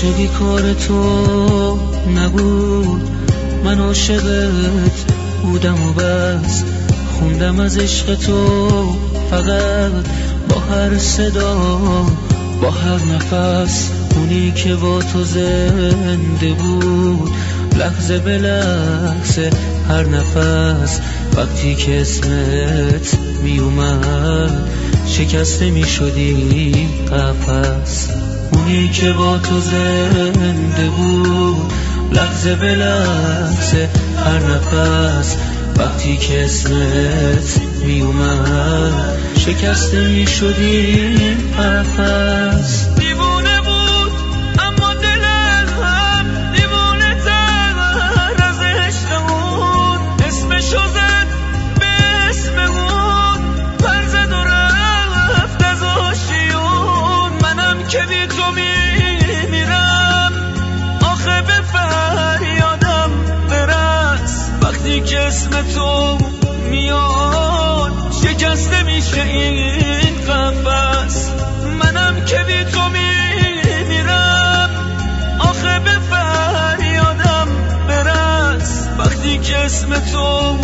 عاشقی کار تو نبود، من عاشقت بودم و بس. خوندم از عشق تو فقط با هر صدا، با هر نفس. اونی که با تو زنده بود، لحظه به لحظه هر نفس. وقتی که اسمت می اومد شکسته می شدی قفس. اونی که با تو زنده بود، لحظه به لحظه هر نفس. وقتی که اسمت می اومد شکسته می شدی قفس. دیوونه بود اما دلم دیوونه تر از عشقمون. اسمشو زد به اسم اون، پر زد و رفت از آشیون. منم که بی تو میمیرم، آخه به فریادم برس. وقتی که اسم تو میاد شکسته میشه این قفس. منم که بی تو میمیرم، آخه به فریادم برس. وقتی که اسم تو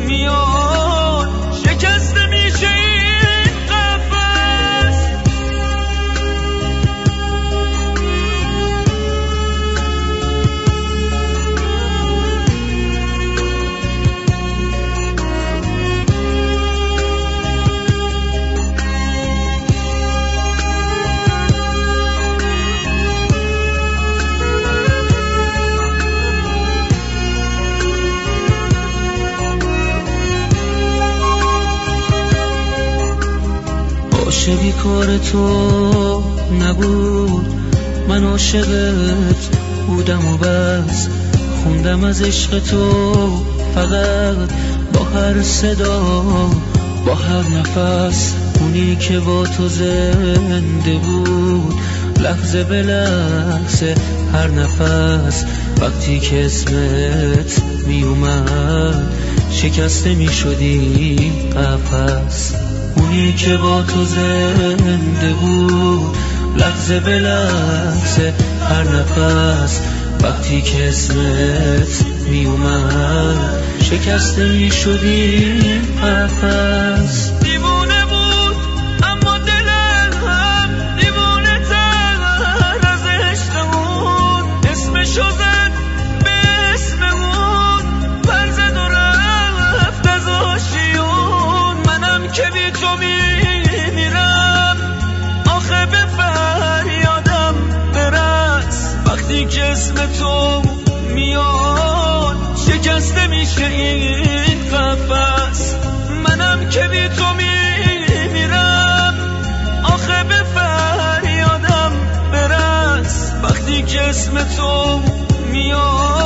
میاد شکسته میشه این قفس. عاشقی کار تو نبود، من عاشقت بودم و بس. خوندم از عشق تو فقط با هر صدا، با هر نفس. اونی که با تو زنده بود، لحظه به لحظه هر نفس. وقتی که اسمت می اومد شکسته می شدی قفس. اونی که با تو زنده بود، لحظه به لحظه هر نفس. وقتی که اسمت می اومد شکسته می شدی قفس. دیوونه بود اما دلم دیوونه تر از عشقمون. اسمشو زد به اسم اون، پر زد و رفت از آشیون. منم که بی تو میمیرم، آخه به فریادم برس. وقتی که اسم تو میاد شکسته میشه این قفس. منم که بی تو میمیرم، آخه به فریادم برس. وقتی که اسم تو میاد